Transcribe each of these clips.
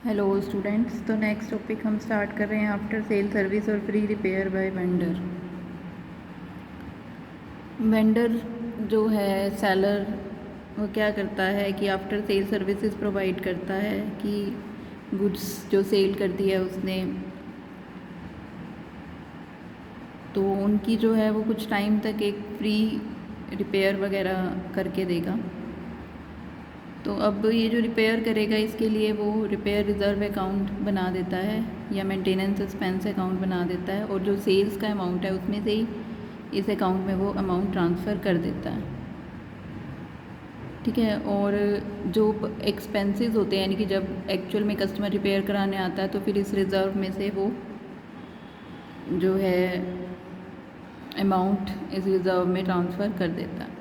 Hello students, तो next topic हम start कर रहे हैं आफ्टर सेल सर्विस और free repair by vendor. Vendor जो है सेलर, वो क्या करता है कि आफ्टर सेल सर्विसेज प्रोवाइड करता है कि गुड्स जो सेल कर दिया उसने, तो उनकी जो है वो कुछ टाइम तक एक फ्री रिपेयर वगैरह करके देगा। तो अब ये जो रिपेयर करेगा इसके लिए वो रिपेयर रिज़र्व अकाउंट बना देता है या मेंटेनेंस एक्सपेंस अकाउंट बना देता है, और जो सेल्स का अमाउंट है उसमें से ही इस अकाउंट में वो अमाउंट ट्रांसफ़र कर देता है। ठीक है। और जो एक्सपेंसेस होते हैं, यानी कि जब एक्चुअल में कस्टमर रिपेयर कराने आता है तो फिर इस रिज़र्व में से वो जो है अमाउंट इस रिज़र्व में ट्रांसफ़र कर देता है।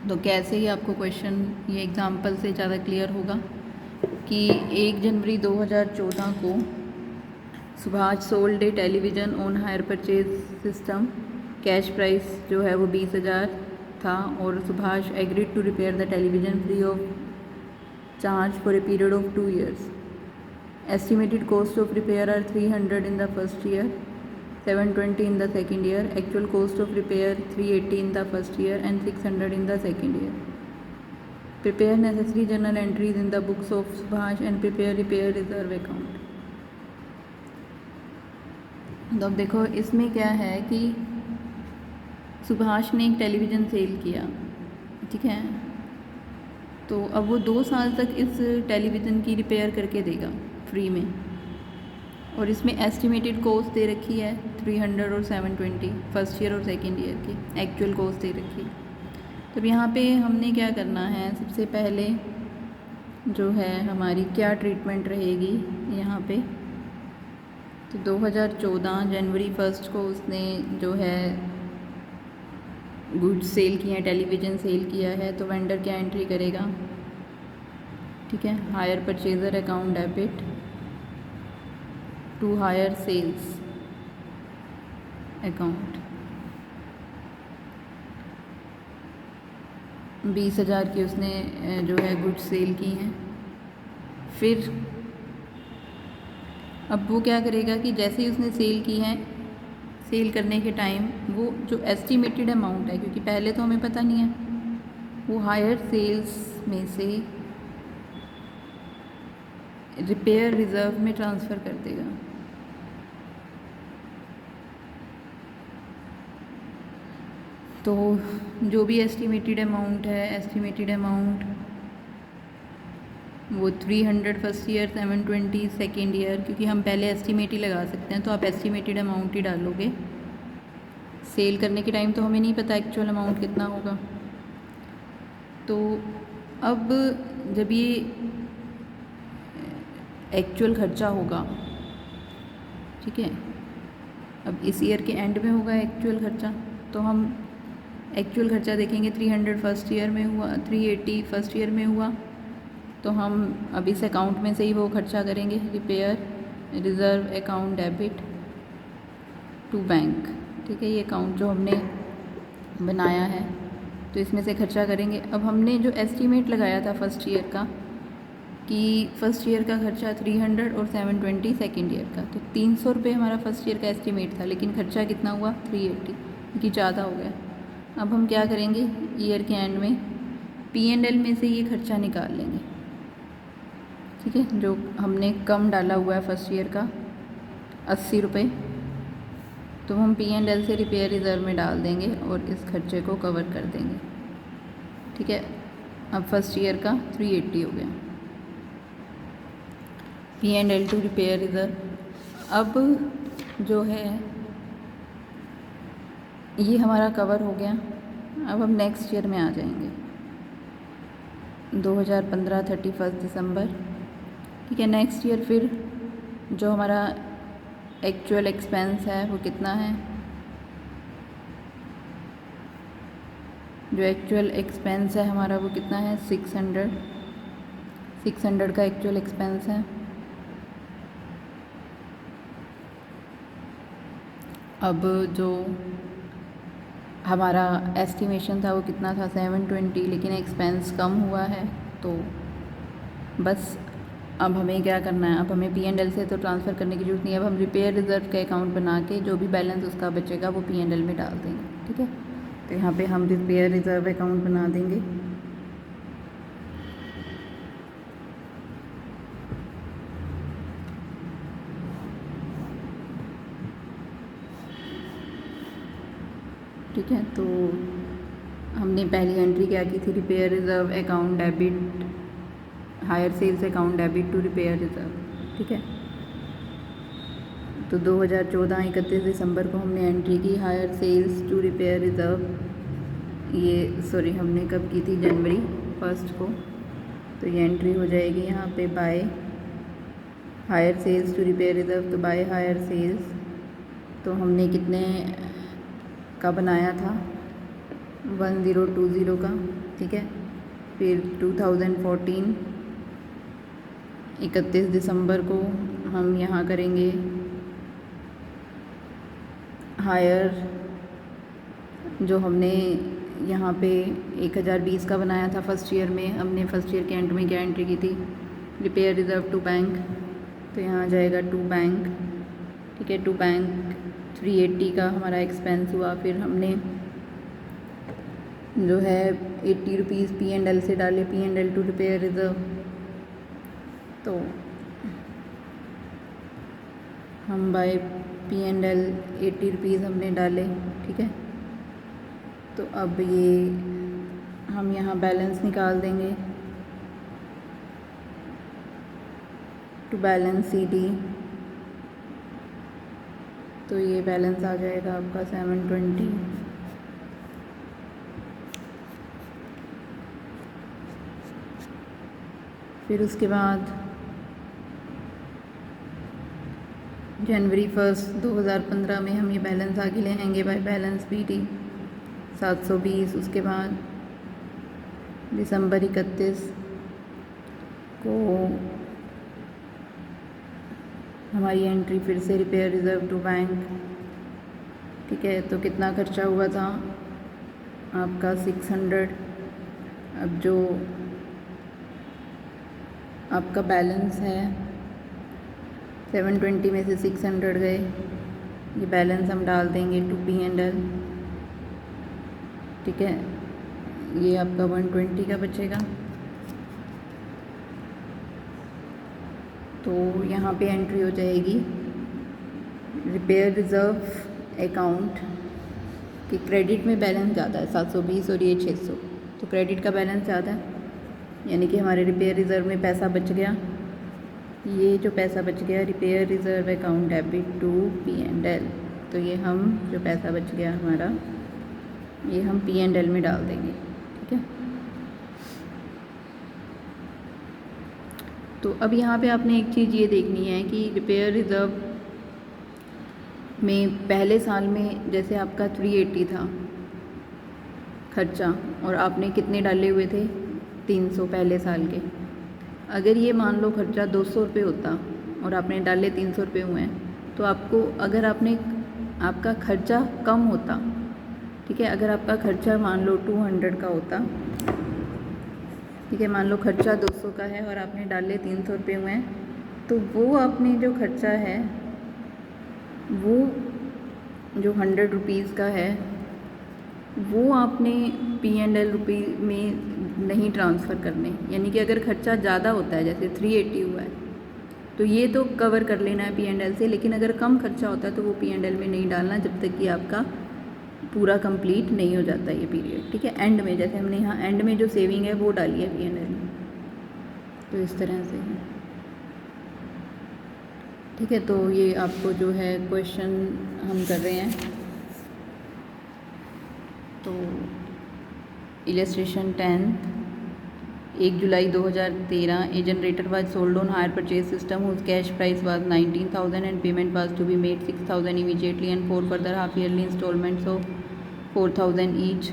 तो कैसे ही आपको क्वेश्चन ये एग्ज़ाम्पल से ज़्यादा क्लियर होगा कि 1 जनवरी 2014 को Subhash sold a television on hire purchase system. Cash price जो है वो 20,000 था, और Subhash agreed to repair the television free of charge for a period of 2 years। Estimated cost of repair are 300 in the first year, 720 in the second year. Actual cost of repair 380 in the first year and 600 in the second year. Prepare necessary journal entries in the books of Subhash and prepare repair reserve account. तो अब देखो इसमें क्या है कि सुभाष ने एक television cell किया, ठीक है, तो अब वो 2 साल तक इस टेलीविज़न की रिपेयर करके देगा फ्री में, और इसमें एस्टिमेटेड कॉस्ट दे रखी है 300 और 720 फर्स्ट ईयर और सेकेंड ईयर की एक्चुअल कॉस्ट दे रखी है। तो यहाँ पे हमने क्या करना है, सबसे पहले जो है हमारी क्या ट्रीटमेंट रहेगी यहाँ पे। तो 2014 जनवरी 1 को उसने जो है गुड्स सेल किए हैं, टेलीविज़न सेल किया है, तो वेंडर क्या एंट्री करेगा, ठीक है, hire purchaser account debit to hire sales account. 20,000 की उसने जो है गुड्स सेल की हैं। फिर अब वो क्या करेगा कि जैसे ही उसने सेल की हैं, सेल करने के टाइम वो जो एस्टिमेटेड अमाउंट है, क्योंकि पहले तो हमें पता नहीं है, वो हायर सेल्स में से रिपेयर रिज़र्व में ट्रांसफ़र कर देगा। तो जो भी एस्टिमेटेड अमाउंट है, एस्टिमेटेड अमाउंट वो 300 फर्स्ट ईयर, 720 सेकेंड ईयर, क्योंकि हम पहले एस्टिमेट ही लगा सकते हैं, तो आप एस्टिमेटेड अमाउंट ही डालोगे। सेल करने के टाइम तो हमें नहीं पता एक्चुअल अमाउंट कितना होगा। तो अब जब ये एक्चुअल खर्चा होगा, ठीक है, अब इस ईयर के एंड में होगा एक्चुअल खर्चा, तो हम एक्चुअल खर्चा देखेंगे 300 फर्स्ट ईयर में हुआ, 380 फर्स्ट ईयर में हुआ, तो हम अब इस अकाउंट में से ही वो खर्चा करेंगे, repair reserve account debit to bank. ठीक है, ये अकाउंट जो हमने बनाया है तो इसमें से खर्चा करेंगे। अब हमने जो एस्टीमेट लगाया था फर्स्ट ईयर का कि फ़र्स्ट ईयर का खर्चा 300 और 720 सेकेंड ईयर का, तो 300 रुपये हमारा फर्स्ट ईयर का एस्टीमेट था, लेकिन खर्चा कितना हुआ 380, क्योंकि ज़्यादा हो गया। अब हम क्या करेंगे, ईयर के एंड में P&L में से ये खर्चा निकाल लेंगे, ठीक है, जो हमने कम डाला हुआ है फर्स्ट ईयर का 80 रुपये, तो हम P&L से रिपेयर रिज़र्व में डाल देंगे और इस खर्चे को कवर कर देंगे। ठीक है, अब फर्स्ट ईयर का 380 हो गया, P&L टू रिपेयर रिज़र्व। अब जो है ये हमारा कवर हो गया। अब हम नेक्स्ट ईयर में आ जाएंगे, 2015 31 दिसंबर। ठीक है, नेक्स्ट ईयर फिर जो हमारा एक्चुअल एक्सपेंस है वो कितना है, जो एक्चुअल एक्सपेंस है हमारा वो कितना है 600 का एक्चुअल एक्सपेंस है। अब जो हमारा एस्टिमेशन था वो कितना था 720, लेकिन एक्सपेंस कम हुआ है, तो बस अब हमें क्या करना है, अब हमें P&L से तो ट्रांसफ़र करने की ज़रूरत नहीं है। अब हम रिपेयर रिज़र्व का अकाउंट बना के जो भी बैलेंस उसका बचेगा वो P&L में डाल देंगे, ठीक है। तो यहाँ पे हम रिपेयर रिज़र्व अकाउंट बना देंगे। ठीक है, तो हमने पहली एंट्री क्या की थी, repair reserve account debit, hire sales account debit to repair reserve, ठीक है। तो 2014 31 दिसंबर को हमने एंट्री की hire sales to repair reserve, ये सॉरी हमने कब की थी, जनवरी 1 को। तो ये एंट्री हो जाएगी यहाँ पे by hire sales to repair reserve, तो बाय हायर सेल्स तो हमने कितने का बनाया था, 1020 का, ठीक है। फिर 2014 31 दिसंबर को हम यहाँ करेंगे हायर, जो हमने यहाँ पे 1020 का बनाया था फर्स्ट ईयर में, हमने फर्स्ट ईयर के एंड में क्या एंट्री की थी, रिपेयर रिज़र्व टू बैंक, तो यहाँ आ जाएगा टू बैंक, ठीक है। टू बैंक 380 का हमारा एक्सपेंस हुआ। फिर हमने जो है 80 रुपीज़ P&L से डाले, P&L टू रिपेयर रिज़र्व, तो हम बाय P&L 80 रुपीज़ हमने डाले, ठीक है। तो अब ये हम यहाँ बैलेंस निकाल देंगे, टू बैलेंस CD, तो ये बैलेंस आ जाएगा आपका 720। फिर उसके बाद जनवरी 1 2015 में हम ये बैलेंस आगे ले आएंगे बाय बैलेंस BD 720। उसके बाद दिसंबर 31 को हमारी एंट्री फिर से रिपेयर रिज़र्व टू बैंक, ठीक है। तो कितना खर्चा हुआ था आपका 600। अब जो आपका बैलेंस है 720 में से 600 गए, ये बैलेंस हम डाल देंगे टू P&L, ठीक है। ये आपका 120 का बचेगा। तो यहाँ पे एंट्री हो जाएगी रिपेयर रिज़र्व अकाउंट कि क्रेडिट में बैलेंस ज़्यादा है 720 और ये 600, तो क्रेडिट का बैलेंस ज़्यादा है, यानी कि हमारे रिपेयर रिज़र्व में पैसा बच गया। ये जो पैसा बच गया repair reserve account debit to P&L, तो ये हम जो पैसा बच गया हमारा ये हम P&L में डाल देंगे, ठीक है। तो अब यहाँ पे आपने एक चीज़ ये देखनी है कि रिपेयर रिज़र्व में पहले साल में जैसे आपका 380 था खर्चा और आपने कितने डाले हुए थे 300 पहले साल के। अगर ये मान लो खर्चा 200 रुपये होता और आपने डाले 300 रुपये हुए हैं, तो आपको अगर आपने आपका खर्चा कम होता, ठीक है, अगर आपका खर्चा मान लो 200 का होता, ठीक है, मान लो खर्चा 200 का है और आपने डाले 300 रुपये हुए हैं, तो वो आपने जो खर्चा है वो जो 100 रुपीज़ का है वो आपने P&L रुपये में नहीं ट्रांसफ़र करने। यानी कि अगर खर्चा ज़्यादा होता है जैसे 380 हुआ है तो ये तो कवर कर लेना है P&L से, लेकिन अगर कम खर्चा होता है तो वो P&L में नहीं डालना जब तक कि आपका पूरा कंप्लीट नहीं हो जाता ये पीरियड, ठीक है। एंड में जैसे हमने यहाँ एंड में जो सेविंग है वो डाली है P&L में, तो इस तरह से, ठीक है। तो ये आपको जो है क्वेश्चन हम कर रहे हैं। तो illustration 10, 1 July 2013 a generator was sold on hire purchase system whose cash price was 19,000 and payment was to be made 6,000 immediately and 4 further half yearly installments of 4,000 each.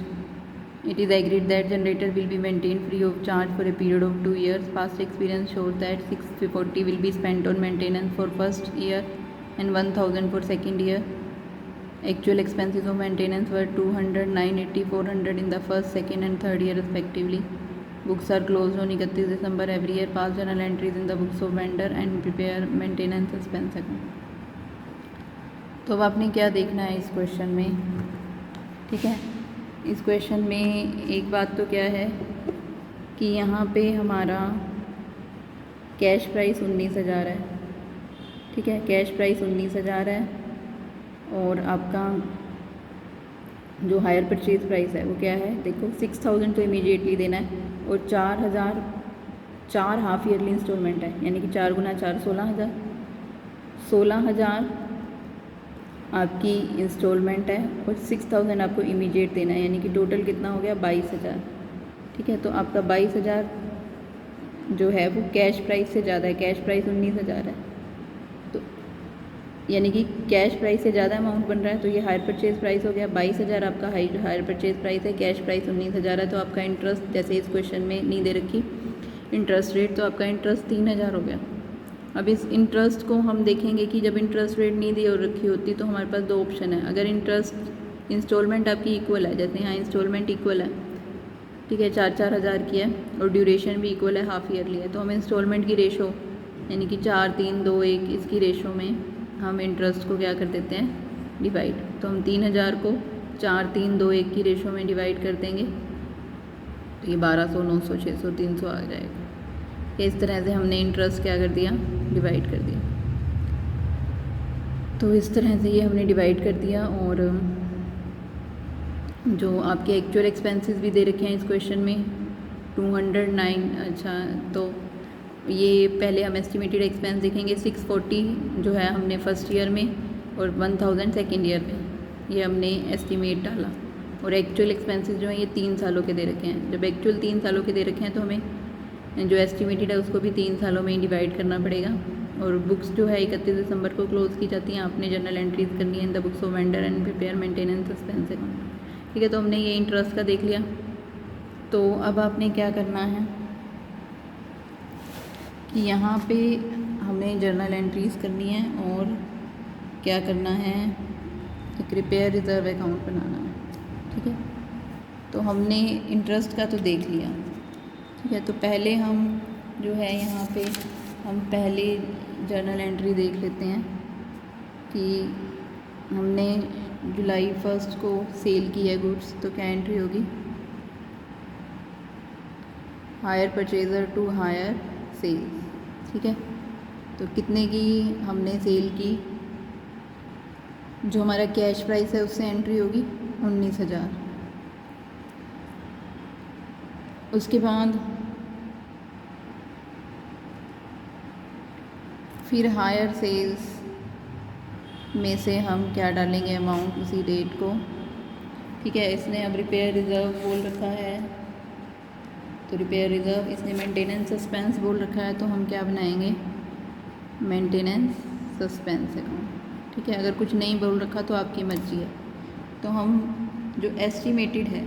It is agreed that generator will be maintained free of charge for a period of 2 years. Past experience shows that 640 will be spent on maintenance for first year and 1,000 for second year. Actual expenses of maintenance were 200, 980, 400 in the first, second and third year respectively. Books are close on 31 December every year, pass journal entries in the books of vendor and prepare maintenance suspense account. तो अब आपने क्या देखना है इस question में, ठीक है। इस क्वेश्चन में एक बात तो क्या है कि यहाँ पे हमारा कैश प्राइस 19,000 है, ठीक है। कैश प्राइस 19,000 है और आपका जो हायर परचेज प्राइस है वो क्या है, देखो 6,000 तो इमीडिएटली देना है और 4,000 4 हाफ ईयरली इंस्टॉलमेंट है, यानी कि 4 गुना 4 16,000 16,000 आपकी इंस्टॉलमेंट है और 6,000 आपको इमीडिएट देना है, यानी कि टोटल कितना हो गया 22,000, ठीक है। तो आपका 22,000 जो है वो कैश प्राइस से ज़्यादा है, कैश प्राइस 19,000 है, तो यानी कि कैश प्राइस से ज़्यादा अमाउंट बन रहा है, तो ये हायर परचेज प्राइस हो गया। 22,000 आपका हायर परचेज प्राइस है, कैश प्राइस 19,000 है, तो आपका इंटरेस्ट जैसे इस क्वेश्चन में नहीं दे रखी इंटरेस्ट रेट, तो आपका इंटरेस्ट 3,000 हो गया। अब इस इंटरेस्ट को हम देखेंगे कि जब इंटरेस्ट रेट नहीं दी और रखी होती तो हमारे पास दो ऑप्शन है। अगर इंटरेस्ट इंस्टॉलमेंट आपकी इक्वल है, जैसे यहाँ इंस्टॉलमेंट इक्वल है, ठीक है, 4-4 हज़ार की है और ड्यूरेशन भी इक्वल है, हाफ ईयरली है, तो हम इंस्टॉलमेंट की रेशो यानी कि 4 3 2 1 इसकी रेशो में हम इंटरेस्ट को क्या कर देते हैं डिवाइड। तो हम 3,000 को 4 3 2 1 की रेशो में डिवाइड कर देंगे तो ये 1200 900 600 300 आ जाएगा। इस तरह से हमने इंटरेस्ट क्या कर दिया डिवाइड कर दिया। तो इस तरह से ये हमने डिवाइड कर दिया और जो आपके एक्चुअल एक्सपेंसेस भी दे रखे हैं इस क्वेश्चन में 209। अच्छा, तो ये पहले हम एस्टिमेटेड एक्सपेंस देखेंगे 640 जो है हमने फर्स्ट ईयर में और 1000 सेकेंड ईयर में, ये हमने एस्टिमेट डाला। और एक्चुअल एक्सपेंसेस जो हैं ये 3 सालों के दे रखे हैं। जब एक्चुअल 3 सालों के दे रखे हैं तो हमें जो एस्टिमेटेड है उसको भी 3 सालों में ही डिवाइड करना पड़ेगा। और बुक्स जो है 31 दिसंबर को क्लोज़ की जाती हैं, आपने जर्नल एंट्रीज करनी है इन the books of vendor and prepare maintenance suspense account, ठीक है। तो हमने ये इंटरेस्ट का देख लिया। तो अब आपने क्या करना है कि यहाँ पे हमें जर्नल एंट्रीज करनी है और क्या करना है एक रिपेयर रिज़र्व अकाउंट बनाना है, ठीक है। तो हमने इंटरेस्ट का तो देख लिया, ठीक है। तो पहले हम जो है यहाँ पे हम पहले जर्नल एंट्री देख लेते हैं कि हमने जुलाई 1 को सेल की है गुड्स, तो क्या एंट्री होगी hire purchaser to hire sales, ठीक है। तो कितने की हमने सेल की, जो हमारा कैश प्राइस है उससे एंट्री होगी 19,000। उसके बाद फिर हायर सेल्स में से हम क्या डालेंगे अमाउंट उसी डेट को, ठीक है। इसने अब रिपेयर रिज़र्व बोल रखा है, तो रिपेयर रिज़र्व, इसने मेंटेनेंस सस्पेंस बोल रखा है, तो हम क्या बनाएंगे मेंटेनेंस सस्पेंस अकाउंट, ठीक है। अगर कुछ नहीं बोल रखा तो आपकी मर्जी है। तो हम जो एस्टिमेटेड है,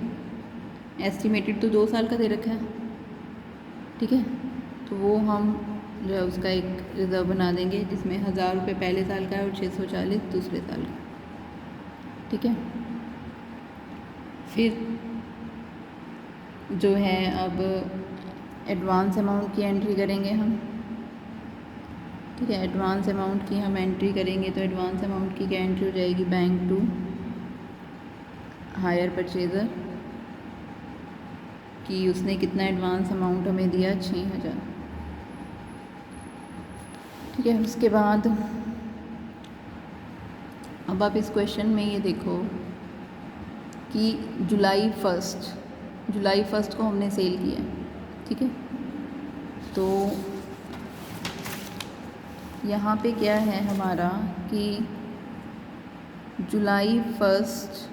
एस्टिमेटेड तो 2 साल का दे रखा है, ठीक है। तो वो हम जो है उसका एक रिज़र्व बना देंगे जिसमें 1,000 रुपये पहले साल का है और 640 दूसरे साल का, ठीक है। फिर जो है अब एडवांस अमाउंट की एंट्री करेंगे हम, ठीक है। एडवांस अमाउंट की हम एंट्री करेंगे तो एडवांस अमाउंट की क्या एंट्री हो जाएगी बैंक टू हायर परचेज़र कि उसने कितना एडवांस अमाउंट हमें दिया 6,000, ठीक है। उसके बाद अब आप इस क्वेश्चन में ये देखो कि जुलाई 1 को हमने सेल किया, ठीक है। तो यहाँ पे क्या है हमारा कि जुलाई 1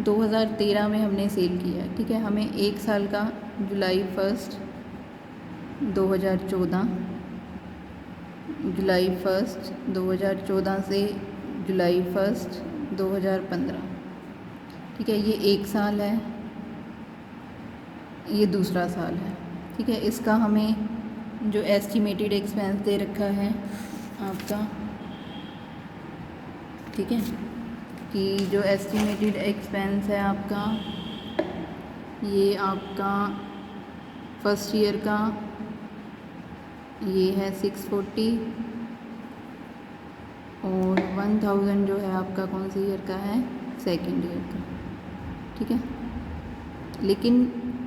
2013 में हमने सेल किया, ठीक है। हमें 1 साल का जुलाई 1 2014 जुलाई 1 2014 से जुलाई 1 2015, ठीक है। ये 1 साल है, ये दूसरा साल है, ठीक है। इसका हमें जो एस्टिमेटेड एक्सपेंस दे रखा है आपका, ठीक है, कि जो एस्टिमेटेड एक्सपेंस है आपका ये आपका फर्स्ट ईयर का ये है 640 और 1000 जो है आपका कौन से ईयर का है, सेकेंड ईयर का। ठीक है, लेकिन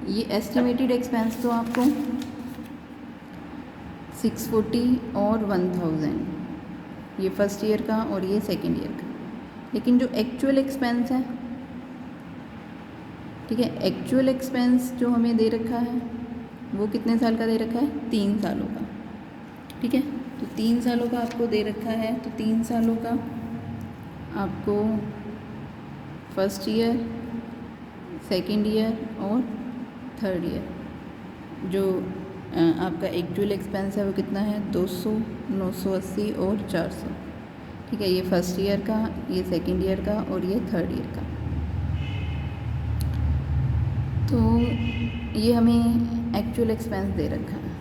ये एस्टिमेटेड एक्सपेंस तो आपको 640 और 1000 ये फर्स्ट ईयर का और ये सेकेंड ईयर का। लेकिन जो एक्चुअल एक्सपेंस है, ठीक है, एक्चुअल एक्सपेंस जो हमें दे रखा है वो कितने साल का दे रखा है, 3 सालों का। ठीक है, तो 3 सालों का आपको दे रखा है, तो 3 सालों का आपको फर्स्ट ईयर, सेकेंड ईयर और थर्ड ईयर जो आपका एक्चुअल एक्सपेंस है वो कितना है, 200, 980 और 400। ठीक है, ये फर्स्ट ईयर का, ये सेकेंड ईयर का और ये थर्ड ईयर का। तो ये हमें एक्चुअल एक्सपेंस दे रखा है।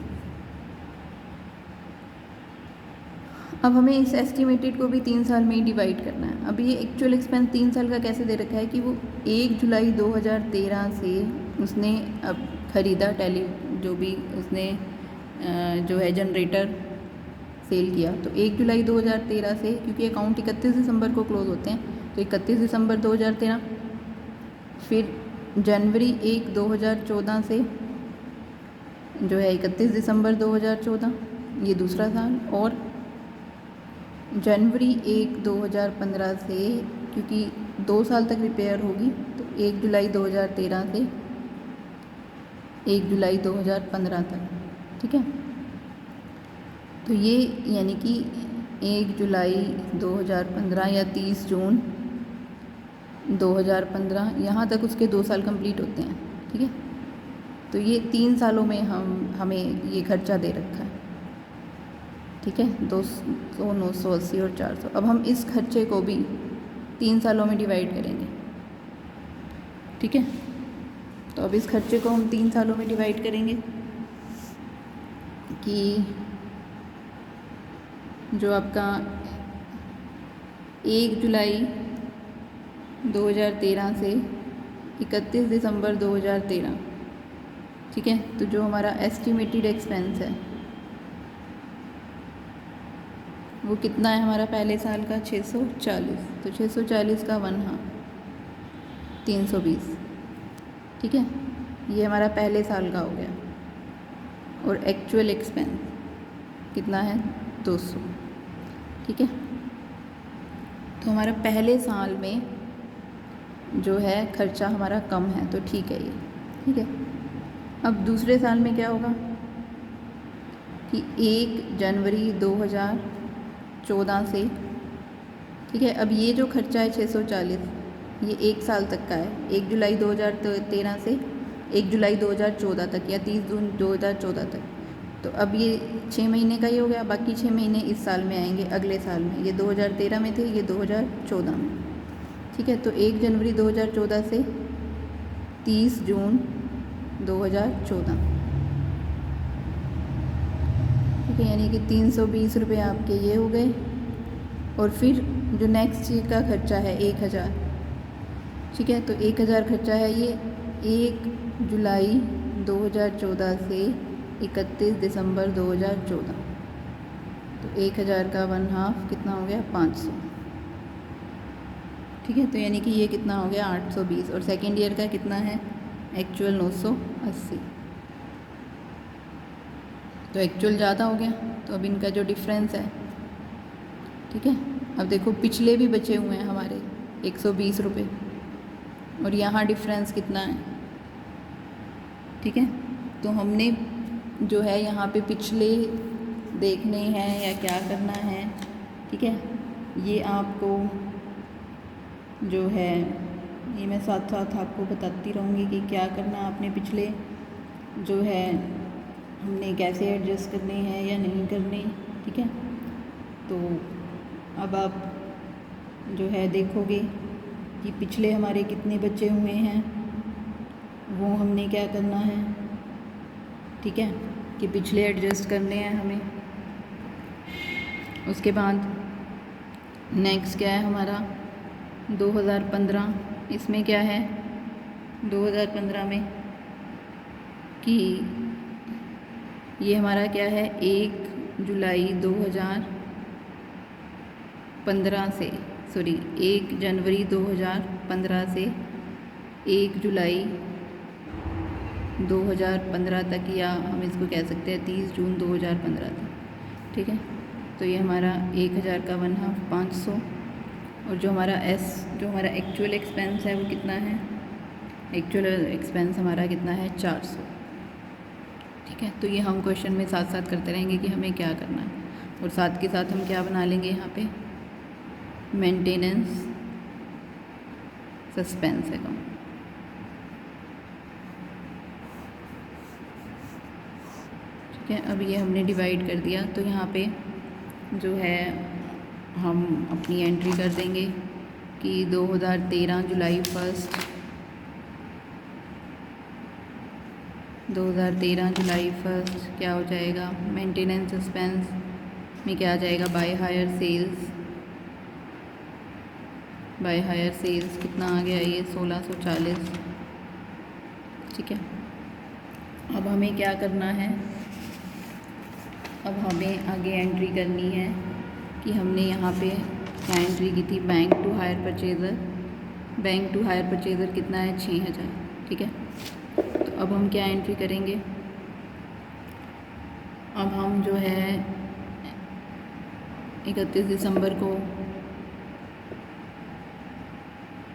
अब हमें इस एस्टिमेटेड को भी 3 साल में ही डिवाइड करना है। अब ये एक्चुअल एक्सपेंस 3 साल का कैसे दे रखा है कि वो 1 जुलाई 2013 से उसने अब ख़रीदा जो भी उसने जो है जनरेटर सेल किया, तो 1 जुलाई 2013 से, क्योंकि अकाउंट 31 दिसंबर को क्लोज़ होते हैं, तो 31 दिसंबर 2013, फिर जनवरी 1 2014 से जो है 31 दिसंबर 2014 ये दूसरा साल, और जनवरी 1 2015 से, क्योंकि 2 साल तक रिपेयर होगी, तो 1 जुलाई 2013 से 1 जुलाई 2015 तक। ठीक है, तो ये यानी कि 1 जुलाई 2015 या 30 जून 2015 यहाँ तक उसके 2 साल कंप्लीट होते हैं। ठीक है, तो ये 3 सालों में हमें ये खर्चा दे रखा है। ठीक है, 200, 980 और 400। अब हम इस खर्चे को भी 3 सालों में डिवाइड करेंगे। ठीक है, तो अब इस खर्चे को हम 3 सालों में डिवाइड करेंगे कि जो आपका 1 जुलाई 2013 से 31 दिसंबर 2013, ठीक है, तो जो हमारा एस्टिमेटेड एक्सपेंस है वो कितना है हमारा पहले साल का, 640। तो 640 का 1/2 320। ठीक है, ये हमारा पहले साल का हो गया। और एक्चुअल एक्सपेंस कितना है, 200। ठीक है, तो हमारा पहले साल में जो है खर्चा हमारा कम है, तो ठीक है ये। ठीक है, अब दूसरे साल में क्या होगा कि 1 जनवरी 2014 से, ठीक है, अब ये जो खर्चा है 640 ये 1 साल तक का है, 1 जुलाई 2013 से 1 जुलाई 2014 तक या 30 जून 2014 तक। तो अब ये 6 महीने का ही हो गया, बाकी 6 महीने इस साल में आएंगे, अगले साल में। ये 2013 में थे, ये 2014 में। ठीक है, तो 1 जनवरी 2014 से 30 जून 2014। ठीक है, यानी कि 320 रुपये आपके ये हो गए। और फिर जो नेक्स्ट ईयर का खर्चा है 1000। ठीक है, तो 1000 खर्चा है ये 1 जुलाई 2014 से 31 दिसंबर 2014। तो 1000 का 1/2 कितना हो गया, 500। ठीक है, तो यानी कि ये कितना हो गया, 820। और सेकेंड ईयर का कितना है, एक्चुअल 980। तो एक्चुअल ज़्यादा हो गया, तो अब इनका जो डिफरेंस है, ठीक है, अब देखो पिछले भी बचे हुए हैं हमारे 120 रुपये, और यहाँ डिफरेंस कितना है। ठीक है, तो हमने जो है यहाँ पे पिछले देखने हैं या क्या करना है। ठीक है, ये आपको जो है ये मैं साथ साथ आपको बताती रहूँगी कि क्या करना आपने पिछले जो है हमने कैसे एडजस्ट करने हैं या नहीं करने। ठीक है, तो अब आप जो है देखोगे कि पिछले हमारे कितने बचे हुए हैं, वो हमने क्या करना है। ठीक है, कि पिछले एडजस्ट करने हैं हमें। उसके बाद नेक्स्ट क्या है हमारा 2015। इसमें क्या है 2015 में कि ये हमारा क्या है, 1 जुलाई 2015 से 1 जनवरी 2015 से 1 जुलाई 2015 तक, या हम इसको कह सकते हैं 30 जून 2015 तक। ठीक है, तो ये हमारा 1000 का 1/2 500, और जो हमारा एक्चुअल एक्सपेंस है वो कितना है, एक्चुअल एक्सपेंस हमारा कितना है 400। ठीक है, तो ये हम क्वेश्चन में साथ साथ करते रहेंगे कि हमें क्या करना है, और साथ के साथ हम क्या बना लेंगे यहाँ पे, मेंटेनेंस सस्पेंस अकाउंट। ठीक है, अब ये हमने डिवाइड कर दिया, तो यहाँ पे जो है हम अपनी एंट्री कर देंगे कि 2013 जुलाई 1 2013 जुलाई 1 क्या हो जाएगा, मेंटेनेंस सस्पेंस में क्या आ जाएगा, बाय हायर सेल्स कितना आ गया, ये 1640। ठीक है, अब हमें क्या करना है, अब हमें आगे एंट्री करनी है कि हमने यहाँ पे क्या एंट्री की थी, बैंक टू हायर परचेज़र कितना है, 6000। ठीक है, तो अब हम क्या एंट्री करेंगे, अब हम जो है 31 दिसंबर को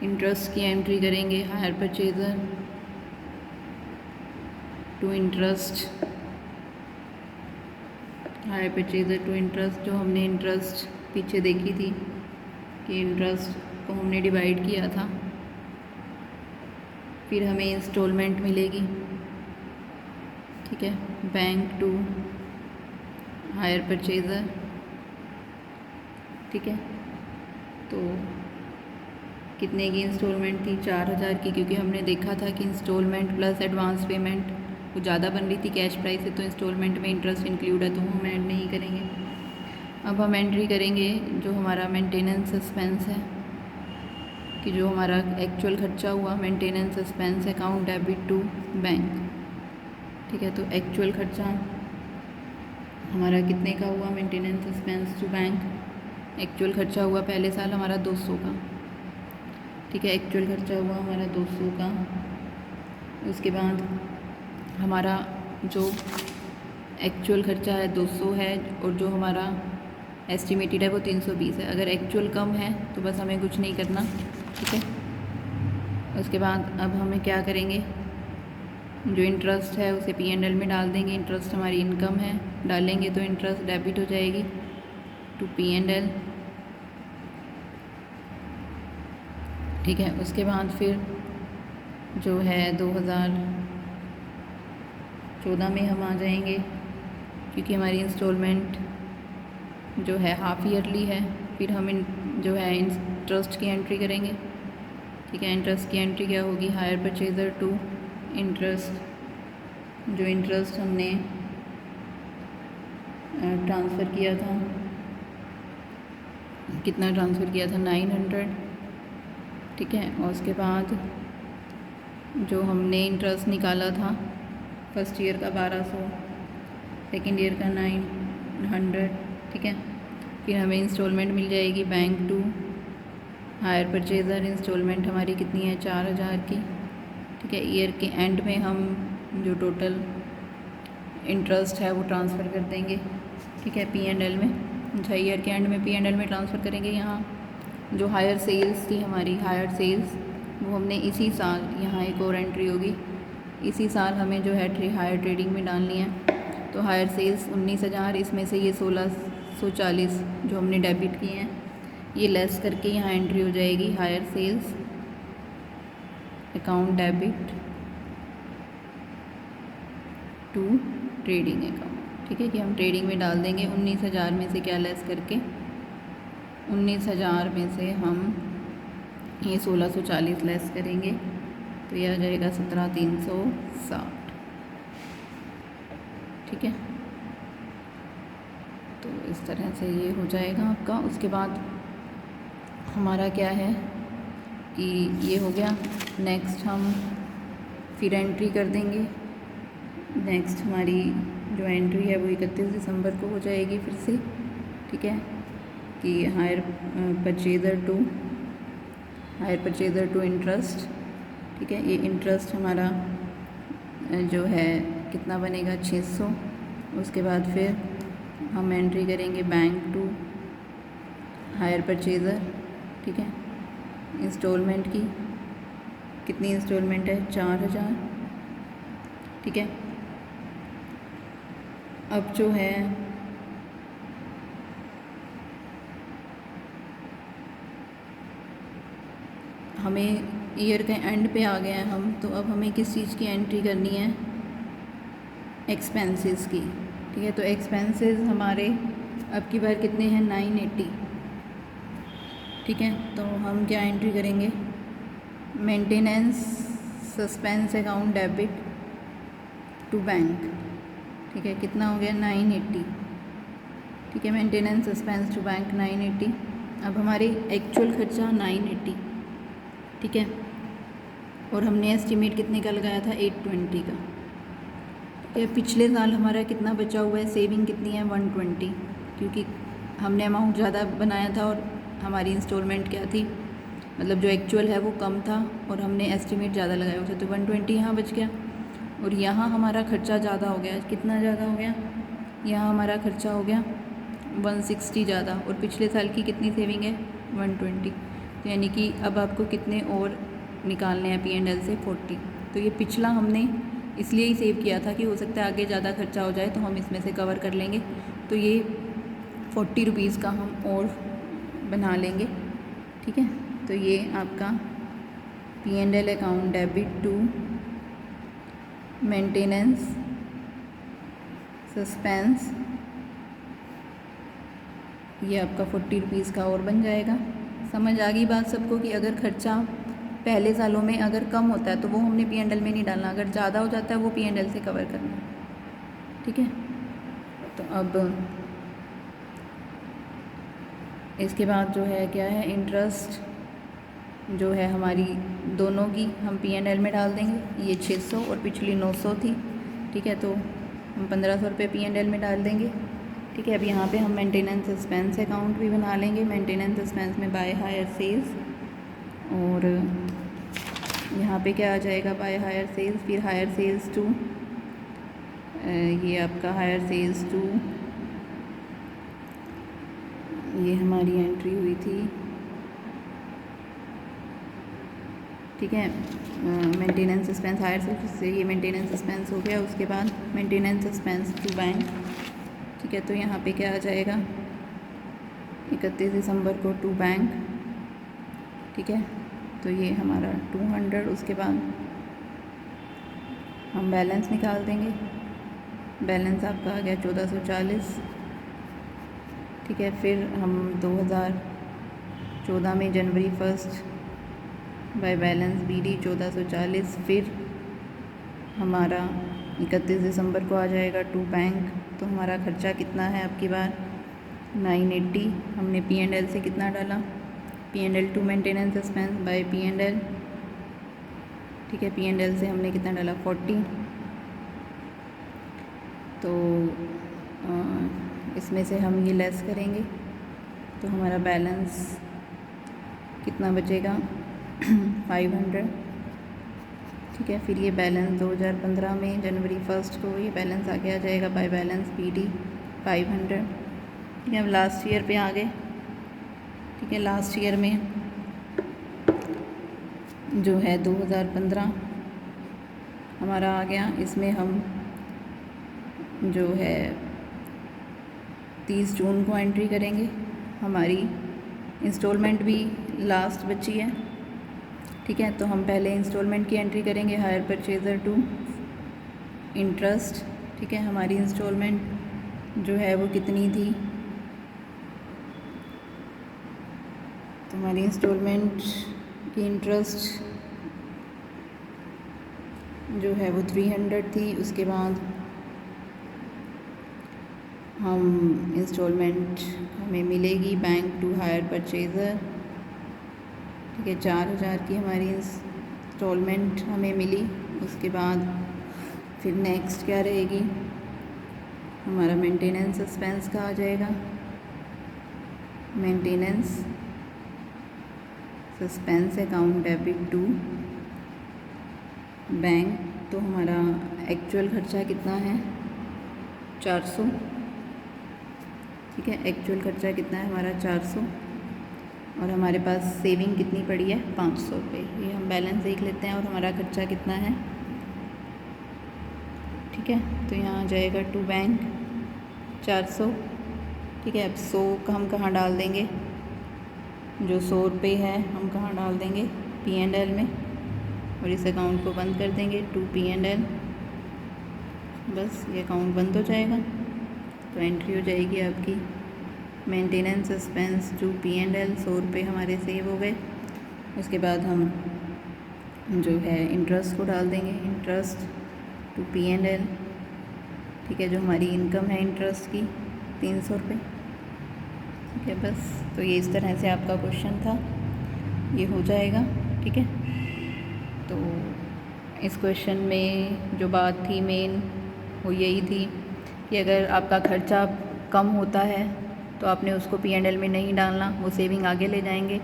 इंटरेस्ट की एंट्री करेंगे, हायर परचेज़र टू इंटरेस्ट, जो हमने इंटरेस्ट पीछे देखी थी कि इंटरेस्ट को हमने डिवाइड किया था, फिर हमें इंस्टॉलमेंट मिलेगी। ठीक है, बैंक टू हायर परचेज़र। ठीक है, तो कितने की इंस्टॉलमेंट थी, 4000 की, क्योंकि हमने देखा था कि इंस्टॉलमेंट प्लस एडवांस पेमेंट वो ज़्यादा बन रही थी कैश प्राइस से, तो इंस्टॉलमेंट में इंटरेस्ट इंक्लूड है, तो हम ऐड नहीं करेंगे। अब हम एंट्री करेंगे जो हमारा मेंटेनेंस सस्पेंस है, कि जो हमारा एक्चुअल खर्चा हुआ, maintenance suspense account debit to bank. ठीक है, तो एक्चुअल खर्चा हमारा कितने का हुआ, maintenance suspense to bank, actual खर्चा हुआ पहले साल हमारा 200 का। ठीक है, एक्चुअल खर्चा हुआ हमारा 200 का। उसके बाद हमारा जो एक्चुअल खर्चा है 200 है, और जो हमारा एस्टिमेटेड है वो 320 है। अगर एक्चुअल कम है तो बस हमें कुछ नहीं करना। ठीक है, उसके बाद अब हमें क्या करेंगे, जो इंटरेस्ट है उसे P&L में डाल देंगे। इंटरेस्ट हमारी इनकम है, डालेंगे तो इंटरेस्ट डेबिट हो जाएगी टू P&L। ठीक है, उसके बाद फिर जो है 2014 में हम आ जाएंगे, क्योंकि हमारी इंस्टॉलमेंट जो है हाफ ईयरली है। फिर हम जो है इंटरेस्ट की एंट्री करेंगे। ठीक है, इंटरेस्ट की एंट्री क्या होगी, हायर परचेज़र टू इंटरेस्ट, जो इंटरेस्ट हमने ट्रांसफ़र किया था, कितना ट्रांसफ़र किया था, 900। ठीक है, और उसके बाद जो हमने इंटरेस्ट निकाला था फर्स्ट ईयर का 1200, सेकेंड ईयर का 900। ठीक है, फिर हमें इंस्टॉलमेंट मिल जाएगी bank to hire purchaser. Installment हमारी कितनी है, 4000 की। ठीक है, ईयर के एंड में हम जो टोटल इंटरेस्ट है वो ट्रांसफ़र कर देंगे। ठीक है, P&L में, अच्छा ईयर के एंड में P&L में ट्रांसफ़र करेंगे। यहाँ जो हायर सेल्स थी हमारी, हायर सेल्स वो हमने इसी साल, यहाँ एक और एंट्री होगी, इसी साल हमें जो है हायर ट्रेडिंग में डालनी है। तो हायर सेल्स 19,000, इसमें से ये 1640 जो हमने डेबिट किए हैं ये लेस करके यहाँ एंट्री हो जाएगी hire sales account debit to trading account. ठीक है, कि हम ट्रेडिंग में डाल देंगे 19,000 में से क्या लेस करके, 19,000 में से हम ये 1640 लेस करेंगे, तो यह आ जाएगा 17,360। ठीक है, तो इस तरह से ये हो जाएगा आपका। उसके बाद हमारा क्या है कि ये हो गया। नेक्स्ट हम फिर एंट्री कर देंगे नेक्स्ट हमारी जो एंट्री है वो 31 दिसंबर को हो जाएगी फिर से, ठीक है, कि हायर परचेज़र टू इंटरेस्ट, ठीक है। ये इंटरेस्ट हमारा जो है कितना बनेगा 600। उसके बाद फिर हम एंट्री करेंगे बैंक टू हायर परचेज़र, ठीक है। इंस्टॉलमेंट की कितनी इंस्टॉलमेंट है 4000, ठीक है। अब जो है हमें ईयर के एंड पे आ गए हैं हम, तो अब हमें किस चीज़ की एंट्री करनी है, एक्सपेंसेस की, ठीक है। तो एक्सपेंसेस हमारे अब की बार कितने हैं 980, ठीक है। तो हम क्या एंट्री करेंगे, maintenance suspense account debit to bank, ठीक है। कितना हो गया 980, ठीक है। Maintenance suspense to bank 980। अब हमारे एक्चुअल खर्चा 980, ठीक है। और हमने एस्टीमेट कितने का लगाया था 820 का, ठीक है। पिछले साल हमारा कितना बचा हुआ है, सेविंग कितनी है 120, क्योंकि हमने अमाउंट ज़्यादा बनाया था और हमारी इंस्टॉलमेंट क्या थी, मतलब जो एक्चुअल है वो कम था और हमने एस्टीमेट ज़्यादा लगाया हुआ था, तो 120 यहाँ बच गया। और यहाँ हमारा खर्चा ज़्यादा हो गया, कितना ज़्यादा हो गया, यहाँ हमारा खर्चा हो गया 160 ज़्यादा, और पिछले साल की कितनी सेविंग है 120, तो यानी कि अब आपको कितने और निकालने हैं P&L से 40। तो ये पिछला हमने इसलिए ही सेव किया था कि हो सकता है आगे ज़्यादा खर्चा हो जाए तो हम इसमें से कवर कर लेंगे, तो ये 40 रुपीज़ का हम और बना लेंगे, ठीक है। तो ये आपका P&L account debit to maintenance suspense, ये आपका 40 रुपीज़ का और बन जाएगा। समझ आ गई बात सबको कि अगर खर्चा पहले सालों में अगर कम होता है तो वो हमने P&L में नहीं डालना, अगर ज़्यादा हो जाता है वो P&L से कवर करना, ठीक है। तो अब इसके बाद जो है क्या है, इंटरेस्ट जो है हमारी दोनों की हम P&L में डाल देंगे, ये 600 और पिछली 900 थी, ठीक है। तो हम 1500 रुपये P&L में डाल देंगे, ठीक है। अब यहाँ पे हम मेंटेनेंस सस्पेंस अकाउंट भी बना लेंगे, मेंटेनेंस सस्पेंस में बाय हायर सेल्स, और यहाँ पे क्या आ जाएगा बाय हायर सेल्स, फिर हायर सेल्स टू, ये आपका हायर सेल्स टू, ये हमारी एंट्री हुई थी, ठीक है। मेंटेनेंस सस्पेंस हायर सेल्स से ये मेंटेनेंस सस्पेंस हो गया। उसके बाद मेंटेनेंस सस्पेंस टू बैंक, ठीक है। तो यहाँ पे क्या आ जाएगा 31 दिसंबर को टू बैंक, ठीक है। तो ये हमारा 200, उसके बाद हम बैलेंस निकाल देंगे, बैलेंस आपका आ गया 1440, ठीक है। फिर हम 2014 में जनवरी 1 बाय बैलेंस BD 1440, फिर हमारा 31 दिसंबर को आ जाएगा टू बैंक। तो हमारा खर्चा कितना है आपकी बार 980, हमने P&L से कितना डाला, P&L to maintenance suspense bye P&L, ठीक है। P&L से हमने कितना डाला 40, तो इसमें से हम ये लेस करेंगे तो हमारा बैलेंस कितना बचेगा 500, ठीक है। फिर ये बैलेंस 2015 में जनवरी 1 को ये बैलेंस आगे आ जाएगा बाय बैलेंस BD 500, ठीक है। अब लास्ट ईयर पे आ गए, ठीक है। लास्ट ईयर में जो है 2015 हमारा आ गया, इसमें हम जो है 30 जून को एंट्री करेंगे, हमारी इंस्टॉलमेंट भी लास्ट बची है, ठीक है। तो हम पहले इंस्टॉलमेंट की एंट्री करेंगे, हायर परचेज़र टू इंटरेस्ट, ठीक है। हमारी इंस्टॉलमेंट जो है वो कितनी थी, तो हमारी इंस्टॉलमेंट की इंटरेस्ट जो है वो 300 थी। उसके बाद हम इंस्टॉलमेंट हमें मिलेगी बैंक टू हायर परचेज़र, ठीक है। 4000 की हमारी इंस्टॉलमेंट हमें मिली। उसके बाद फिर नेक्स्ट क्या रहेगी, हमारा मेंटेनेंस एक्सपेंस का आ जाएगा। Maintenance suspense account debit to bank, तो हमारा एक्चुअल खर्चा कितना है 400, ठीक है। एक्चुअल खर्चा कितना है हमारा 400 और हमारे पास सेविंग कितनी पड़ी है 500 रुपये। ये हम बैलेंस देख लेते हैं और हमारा खर्चा कितना है, ठीक है। तो यहाँ आ जाएगा टू बैंक 400, ठीक है। अब 100 का हम कहाँ डाल देंगे, जो 100 रुपये है हम कहाँ डाल देंगे P&L में, और इस अकाउंट को बंद कर देंगे टू P&L। बस ये अकाउंट बंद हो जाएगा। तो एंट्री हो जाएगी आपकी मेंटेनेंस एक्सपेंस टू P&L, 100 रुपये हमारे सेव हो गए। उसके बाद हम जो है इंटरेस्ट को डाल देंगे, इंटरेस्ट टू P&L, ठीक है। जो हमारी इनकम है इंटरेस्ट की 300 रुपये, ठीक है। बस तो ये इस तरह से आपका क्वेश्चन था, ये हो जाएगा, ठीक है। तो इस क्वेश्चन में जो बात थी मेन वो यही थी कि अगर आपका खर्चा कम होता है तो आपने उसको P&L में नहीं डालना, वो सेविंग आगे ले जाएंगे,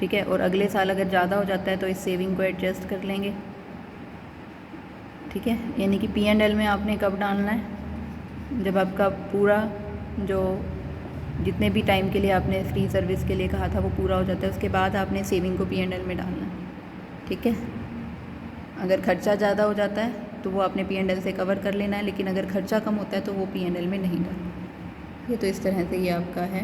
ठीक है। और अगले साल अगर ज़्यादा हो जाता है तो इस सेविंग को एडजस्ट कर लेंगे, ठीक है। यानी कि P&L में आपने कब डालना है, जब आपका पूरा जो जितने भी टाइम के लिए आपने फ्री सर्विस के लिए कहा था वो पूरा हो जाता है, उसके बाद आपने सेविंग को P&L में डालना है, ठीक है। अगर खर्चा ज़्यादा हो जाता है तो वो आपने P&L से कवर कर लेना है, लेकिन अगर खर्चा कम होता है तो वो P&L में नहीं डालना। ये तो इस तरह से ये आपका है